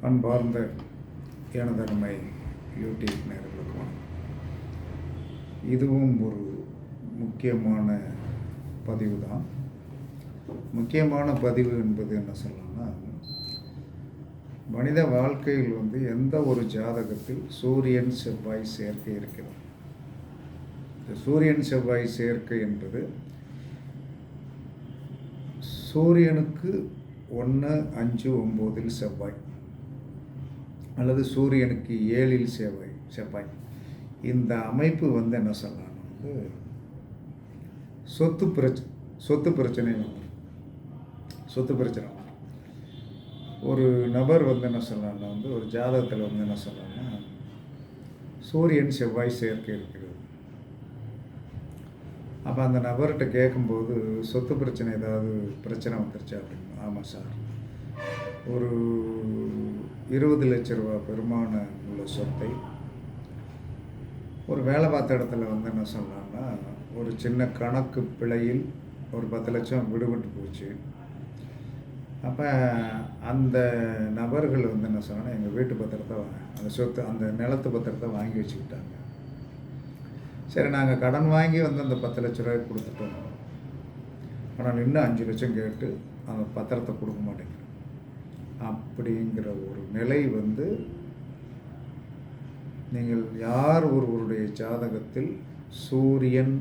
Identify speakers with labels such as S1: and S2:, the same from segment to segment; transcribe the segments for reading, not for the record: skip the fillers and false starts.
S1: அன்பார்ந்த எனதருமை யூடியூப் நேயர்களுக்கு வணக்கம். இதுவும் ஒரு முக்கியமான பதிவு தான். முக்கியமான பதிவு என்பது என்ன சொல்லலாம்னா, மனித வாழ்க்கையில் எந்த ஒரு ஜாதகத்தில் சூரியன் செவ்வாய் சேர்க்கை இருக்கிறது. இந்த சூரியன் செவ்வாய் சேர்க்கை என்பது சூரியனுக்கு 1, 5, 9 செவ்வாய் அல்லது சூரியனுக்கு 7 செவ்வாய் இந்த அமைப்பு என்ன சொல்லலாம், சொத்து பிரச்சனை சொத்து பிரச்சனை ஒரு நபர் என்ன சொல்லலாம்னா ஒரு ஜாதகத்தில் என்ன சொல்லலாம்னா சூரியன் செவ்வாய் சேர்க்கை இருக்கிறது. அப்போ அந்த நபர்கிட்ட கேட்கும்போது சொத்து பிரச்சனை ஏதாவது பிரச்சனை வந்துருச்சா அப்படின்னு. ஆமாம் சார், ஒரு 20 லட்ச ரூபா பெருமான உள்ள சொத்தை ஒரு வேலை பார்த்த இடத்துல என்ன சொல்லலாம்னா ஒரு சின்ன கணக்கு பிழையில் ஒரு 10 லட்சம் விடுபட்டு போச்சு. அப்போ அந்த நபர்கள் என்ன சொன்னாங்கன்னா எங்கள் வீட்டு பத்திரத்தை அந்த சொத்து அந்த நிலத்து பத்திரத்தை வாங்கி வச்சுக்கிட்டாங்க. சரி, நாங்கள் கடன் வாங்கி அந்த 10 லட்ச ரூபாய் கொடுத்துட்டோம். ஆனால் இன்னும் 5 லட்சம் கேட்டு அந்த பத்திரத்தை கொடுக்க மாட்டேங்கிறோம் அப்படிங்கிற ஒரு நிலை நீங்கள் யார் ஒருவருடைய ஜாதகத்தில் சூரியன்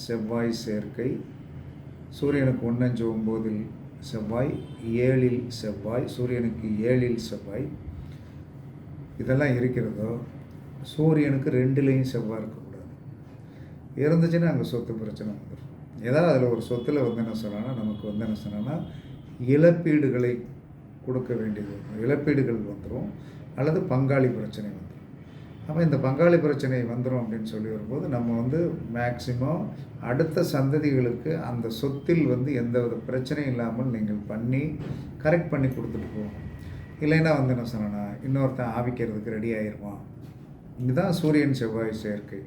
S1: செவ்வாய் சேர்க்கை, சூரியனுக்கு 1, 5, 9 செவ்வாய், 7 செவ்வாய், சூரியனுக்கு 7 செவ்வாய் இதெல்லாம் இருக்கிறதோ, சூரியனுக்கு 2 செவ்வாய் இருக்கக்கூடாது. இருந்துச்சுன்னா அங்கே சொத்து பிரச்சனை வந்துடும். ஏதாவது அதில் ஒரு சொத்தில் என்ன சொன்னான்னா நமக்கு என்ன சொன்னான்னா இழப்பீடுகளை கொடுக்க வேண்டியது வரும். இழப்பீடுகள் வந்துடும் அல்லது பங்காளி பிரச்சனை வந்துடும். அப்போ இந்த பங்காளி பிரச்சனை வந்துடும் அப்படின்னு சொல்லி வரும்போது நம்ம மேக்சிமம் அடுத்த சந்ததிகளுக்கு அந்த சொத்தில் எந்த வித பிரச்சனையும் இல்லாமல் நீங்கள் பண்ணி கரெக்ட் பண்ணி கொடுத்துட்டு போகணும். இல்லைன்னா என்ன சொன்னா இன்னொருத்தன் ஆவிக்கிறதுக்கு ரெடி ஆகிருவான். இதுதான் சூரியன் செவ்வாய் சேர்க்கை.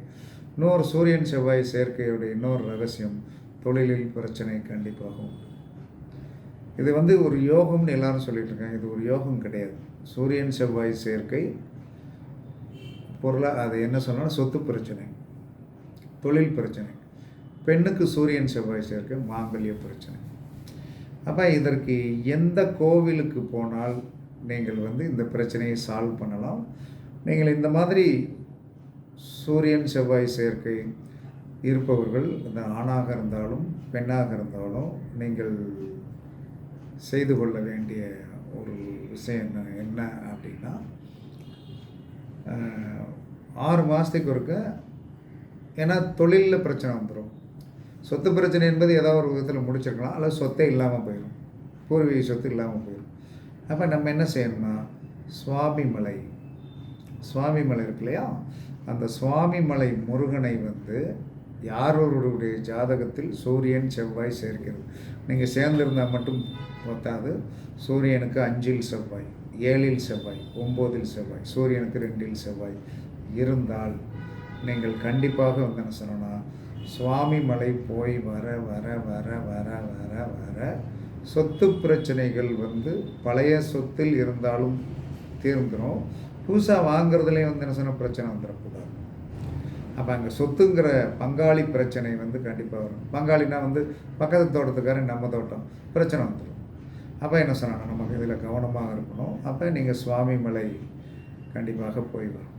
S1: இன்னொரு சூரியன் செவ்வாய் சேர்க்கையுடைய இன்னொரு ரகசியம், தொழிலில் பிரச்சனை கண்டிப்பாக உண்டு. இது ஒரு யோகம்னு எல்லாரும் சொல்லிட்டு இருக்காங்க. இது ஒரு யோகம் கிடையாது. சூரியன் செவ்வாய் சேர்க்கை அது என்ன சொன்னாலும் சொத்து பிரச்சனை, தொழில் பிரச்சனை. பெண்ணுக்கு சூரியன் செவ்வாய் சேர்க்கை மாங்கல்ய பிரச்சனை. அப்போ இதற்கு எந்த கோவிலுக்கு போனால் நீங்கள் இந்த பிரச்சனையை சால்வ் பண்ணலாம். நீங்கள் இந்த மாதிரி சூரியன் செவ்வாய் சேர்க்கை இருப்பவர்கள் இந்த ஆணாக இருந்தாலும் பெண்ணாக இருந்தாலும் நீங்கள் செய்து கொள்ள வேண்டிய ஒரு விஷயம் என்ன அப்படின்னா, 6 மாதத்துக்கு ஒருக்க, ஏன்னா தொழிலில் பிரச்சனை வந்துடும். சொத்து பிரச்சனை என்பது ஏதாவது ஒரு விதத்தில் முடிச்சிருக்கலாம், அல்லது சொத்தே இல்லாமல் போயிடும், பூர்வீக சொத்து இல்லாமல் போயிடும். அப்போ நம்ம என்ன செய்யணும்னா சுவாமிமலை இருக்கு இல்லையா, அந்த சுவாமிமலை முருகனை யாரோருடைய ஜாதகத்தில் சூரியன் செவ்வாய் சேர்க்கிறது. நீங்கள் சேர்ந்திருந்தால் மட்டும் பத்தாது. சூரியனுக்கு 5 செவ்வாய், 7 செவ்வாய், 9 செவ்வாய், சூரியனுக்கு 2 செவ்வாய் இருந்தால் நீங்கள் கண்டிப்பாக என்ன சொன்னா சுவாமிமலை போய் வர வர வர வர வர வர சொத்து பிரச்சனைகள் பழைய சொத்தில் இருந்தாலும் தீர்ந்துடும். புதுசாக வாங்குறதுலேயும் என்ன சொன்ன பிரச்சனை வந்துடக்கூடாது. அப்போ அங்கே சொத்துங்கிற பங்காளி பிரச்சனை கண்டிப்பாக வரும். பங்காளினா பக்கத்து தோட்டத்துக்காரன் நம்ம தோட்டம் பிரச்சனை வந்துடும். அப்போ என்ன சொன்னாங்க, நமக்கு இதில் கவனமாக இருக்கணும். அப்போ நீங்கள் சுவாமிமலை கண்டிப்பாக போய் வரும்.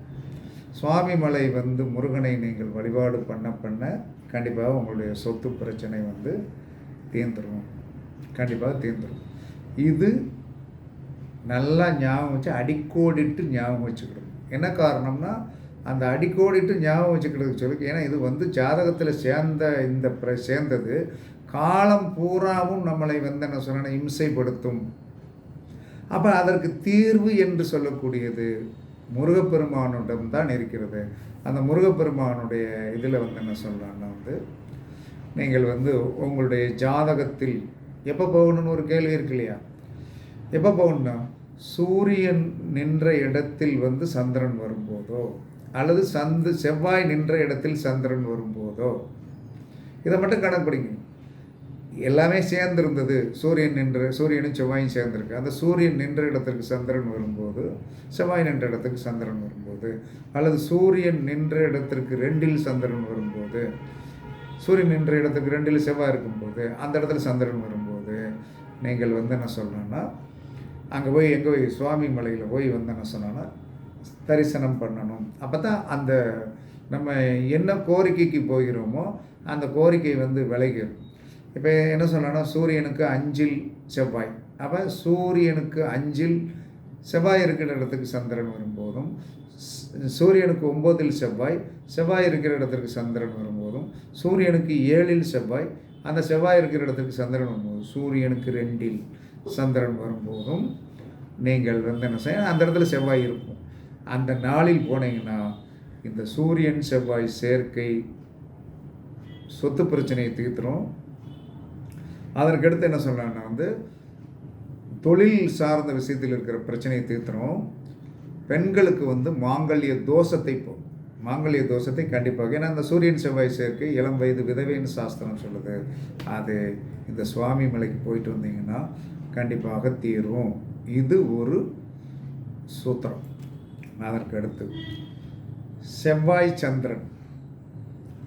S1: சுவாமிமலை முருகனை நீங்கள் வழிபாடு பண்ண கண்டிப்பாக உங்களுடைய சொத்து பிரச்சனை தீர்ந்துடும், கண்டிப்பாக தீர்ந்துடும். இது நல்லா ஞாபகம் வச்சு அடிக்கோடிட்டு ஞாபகம் வச்சுக்கிடும். என்ன காரணம்னா அந்த அடிக்கோடிட்டு ஞாபகம் வச்சுக்கிறதுக்கு சொல்லி, ஏன்னா இது ஜாதகத்தில் சேர்ந்தது காலம் பூராவும் நம்மளை என்ன சொன்ன இம்சைப்படுத்தும். அப்போ அதற்கு தீர்வு என்று சொல்லக்கூடியது முருகப்பெருமானிடம் தான் இருக்கிறது. அந்த முருகப்பெருமானுடைய இதில் என்ன சொல்லலாம்னா நீங்கள் உங்களுடைய ஜாதகத்தில் எப்போ போகணும்னு ஒரு கேள்வி இருக்கு இல்லையா, எப்போ போகணும்னா சூரியன் நின்ற இடத்தில் சந்திரன் வரும்போதோ அல்லது செவ்வாய் நின்ற இடத்தில் சந்திரன் வரும்போதோ, இதை மட்டும் கணக்கு பிடிங்க. எல்லாமே சேர்ந்திருந்தது. சூரியனும் செவ்வாயும் சேர்ந்திருக்கு. அந்த சூரியன் நின்ற இடத்திற்கு சந்திரன் வரும்போது, செவ்வாய் நின்ற இடத்துக்கு சந்திரன் வரும்போது, அல்லது சூரியன் நின்ற இடத்திற்கு 2ல் சந்திரன் வரும்போது, சூரியன் நின்ற இடத்துக்கு 2ல் செவ்வாய் இருக்கும்போது, அந்த இடத்துல சந்திரன் வரும்போது, நீங்கள் என்ன சொல்லணும்னா, அங்கே போய் எங்கே போய் சுவாமி மலையில் போய் என்ன சொன்னோன்னா தரிசனம் பண்ணணும். அப்போ தான் அந்த நம்ம என்ன கோரிக்கைக்கு போகிறோமோ அந்த கோரிக்கை விளைகிறது. இப்போ என்ன சொல்லணும்னா, சூரியனுக்கு 5ல் செவ்வாய். அப்போ சூரியனுக்கு 5ல் செவ்வாய் இருக்கிற இடத்துக்கு சந்திரன் வரும்போதும், சூரியனுக்கு 9ல் செவ்வாய் இருக்கிற இடத்துக்கு சந்திரன் வரும்போதும், சூரியனுக்கு 7ல் செவ்வாய், அந்த செவ்வாய் இருக்கிற இடத்துக்கு சந்திரன் வரும்போது, சூரியனுக்கு 2ல் சந்திரன் வரும்போதும் நீங்கள் என்ன செய்ய, அந்த இடத்துல செவ்வாய் இருக்கும். அந்த நாளில் போனீங்கன்னா இந்த சூரியன் செவ்வாய் சேர்க்கை சொத்து பிரச்சனையை தீர்த்துரும். அதற்கடுத்து என்ன சொல்கிறாங்கன்னா தொழில் சார்ந்த விஷயத்தில் இருக்கிற பிரச்சனையை தீர்த்துரும். பெண்களுக்கு மாங்கல்ய தோஷத்தை கண்டிப்பாக, ஏன்னா அந்த சூரியன் செவ்வாய் சேர்க்கை இளம் வயது விதவைன்னு சாஸ்திரம் சொல்லுது. அது இந்த சுவாமி மலைக்கு போயிட்டு வந்தீங்கன்னா கண்டிப்பாக தீரும். இது ஒரு சூத்திரம். அதற்கடுத்து செவ்வாய் சந்திரன்,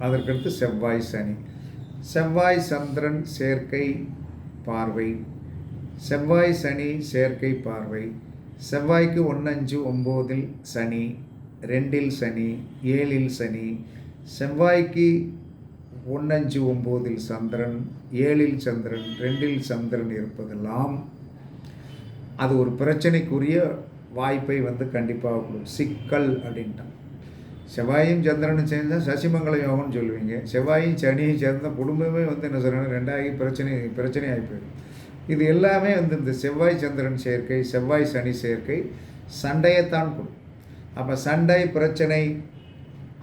S1: அதற்கடுத்து செவ்வாய் சனி. செவ்வாய் சந்திரன் சேர்க்கை பார்வை, செவ்வாய் சனி சேர்க்கை பார்வை. செவ்வாய்க்கு 1, 5, 9ல் சனி, 2ல் சனி, 7ல் சனி. செவ்வாய்க்கு 1, 5, 9ல் சந்திரன், 7ல் சந்திரன், 2ல் சந்திரன் இருப்பதெல்லாம் அது ஒரு பிரச்சனைக்குரிய வாய்ப்பை கண்டிப்பாக கொடுக்கும். சிக்கல் அப்படின்ட்டான். செவ்வாயும் சந்திரனும் சேர்ந்தால் சசிமங்கல யோகம்னு சொல்லுவீங்க. செவ்வாயும் சனியும் சேர்ந்தால் குடும்பமே என்ன சொல்கிறாங்க, ரெண்டாகி பிரச்சனை ஆகி போயிடும். இது எல்லாமே இந்த செவ்வாய் சந்திரன் சேர்க்கை, செவ்வாய் சனி சேர்க்கை சண்டையைத்தான் கொடுக்கும். அப்போ சண்டை பிரச்சனை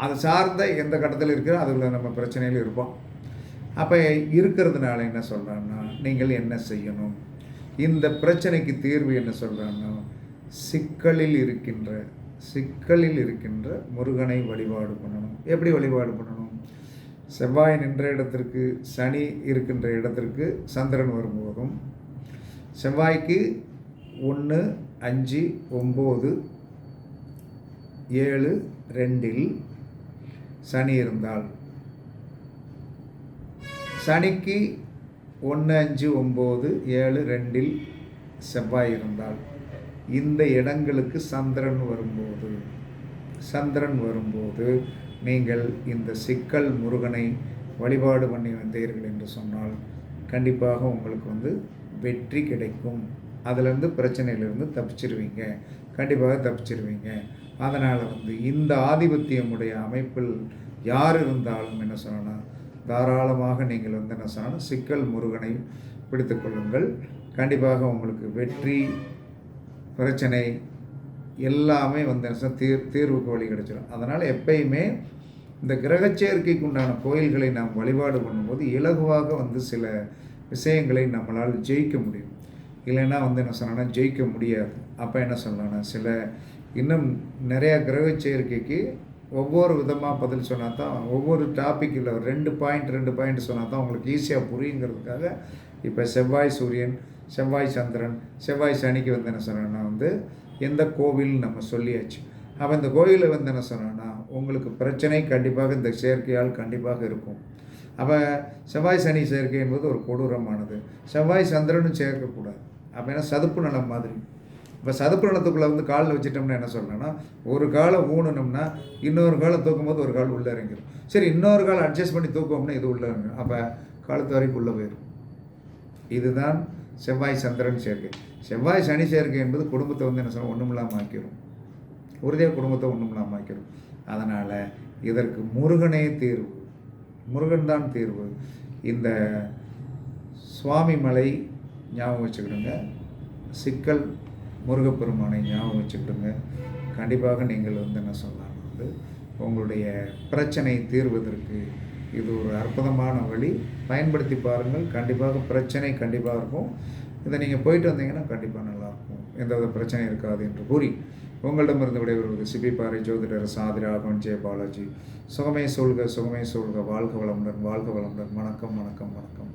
S1: அதை சார்ந்த எந்த கட்டத்தில் இருக்கிறோ அதில் நம்ம பிரச்சனையில் இருப்போம். அப்போ இருக்கிறதுனால என்ன சொல்கிறாங்கன்னா, நீங்கள் என்ன செய்யணும், இந்த பிரச்சனைக்கு தீர்வு என்ன சொல்கிறாங்கன்னா, சிக்கலில் இருக்கின்ற முருகனை வழிபாடு பண்ணணும். எப்படி வழிபாடு பண்ணணும்? செவ்வாய் நின்ற இடத்திற்கு சனி இருக்கின்ற இடத்திற்கு சந்திரன் வரும்போதும், செவ்வாய்க்கு 1, 5, 9, 7, 2ல் சனி இருந்தால், சனிக்கு 1, 5, 9, 7, 2ல் செவ்வாய் இருந்தால், இந்த இடங்களுக்கு சந்திரன் வரும்போது நீங்கள் இந்த சிக்கல் முருகனை வழிபாடு பண்ணி வந்தீர்கள் என்று சொன்னால் கண்டிப்பாக உங்களுக்கு வெற்றி கிடைக்கும். அதிலிருந்து பிரச்சனையிலிருந்து தப்பிச்சிருவீங்க, கண்டிப்பாக தப்பிச்சிருவீங்க. அதனால் இந்த ஆதிபத்தியமுடைய அமைப்பில் யார் இருந்தாலும் என்ன சொல்லணும், தாராளமாக நீங்கள் என்ன சொல்லணும், சிக்கல் முருகனை பிடித்து கொள்ளுங்கள். கண்டிப்பாக உங்களுக்கு வெற்றி, பிரச்சனை எல்லாமே தீர்வுக்கு வழி கிடைச்சிடும். அதனால் எப்பயுமே இந்த கிரகச்சேர்க்கைக்கு உண்டான கோயில்களை நாம் வழிபாடு பண்ணும்போது இலகுவாக சில விஷயங்களை நம்மளால் ஜெயிக்க முடியும். இல்லைன்னா என்ன சொன்னா ஜெயிக்க முடியாது. அப்போ என்ன சொல்லலாம்னா, சில இன்னும் நிறையா கிரகச்சேர்க்கைக்கு ஒவ்வொரு விதமாக பதில் சொன்னால் தான், ஒவ்வொரு டாப்பிக்கில் 2 பாயிண்ட் சொன்னால் தான் உங்களுக்கு ஈஸியாக புரியுங்கிறதுக்காக இப்போ செவ்வாய் சூரியன், செவ்வாய் சந்திரன், செவ்வாய் சனிக்கு என்ன சொன்னோன்னா எந்த கோவில் நம்ம சொல்லியாச்சு. அப்போ இந்த கோயிலில் என்ன சொன்னோன்னா உங்களுக்கு பிரச்சனை கண்டிப்பாக இந்த சேர்க்கையால் கண்டிப்பாக இருக்கும். அப்போ செவ்வாய் சனி சேர்க்கை என்பது ஒரு கொடூரமானது. செவ்வாய் சந்திரனும் சேர்க்கக்கூடாது. அப்போ ஏன்னா சதுப்பு நிலம் மாதிரி. இப்போ சதுப்பு நிலத்துக்குள்ளே காலில் வச்சுட்டோம்னா என்ன சொல்லணும்னா, ஒரு காலை ஊனணும்னா இன்னொரு காலை தூக்கும்போது ஒரு கால் உள்ளே இறங்கிடும். சரி, இன்னொரு காலை அட்ஜஸ்ட் பண்ணி தூக்குவோம்னா இது உள்ளே இறங்கிடும். அப்போ காலத்து வரைக்கும் உள்ளே போயிடும். இதுதான் செவ்வாய் சந்திரன் சேர்க்கை. செவ்வாய் சனி சேர்க்கை என்பது குடும்பத்தை என்ன சொல்ல ஒன்றுமில்லாமல் ஆக்கிடும். உறுதியாக குடும்பத்தை ஒன்றுமில்லாமல் ஆக்கிடும். அதனால் இதற்கு முருகனே தீர்வு, முருகன் தான் தீர்வு. இந்த சுவாமி மலை ஞாபகம் வச்சுக்கிடுங்க, சிக்கல் முருகப்பெருமானை ஞாபகம் வச்சுக்கிடுங்க. கண்டிப்பாக நீங்கள் என்ன சொல்லலாம், உங்களுடைய பிரச்சனை தீர்வதற்கு இது ஒரு அற்புதமான வழி. பயன்படுத்தி பாருங்கள். கண்டிப்பாக பிரச்சனை கண்டிப்பாக இருக்கும். இதை நீங்கள் போயிட்டு வந்தீங்கன்னா கண்டிப்பாக நல்லாயிருக்கும், எந்தவித பிரச்சனையும் இருக்காது என்று கூறி உங்களிடமிருந்து விடைபெறுவது சிபிபாறை ஜோதிடர் சாதி ராகவன் ஜெய பாலாஜி. சுகமே சொல்க, சுகமே சொல்க. வாழ்க வளமுடன், வாழ்க வளமுடன். வணக்கம், வணக்கம், வணக்கம்.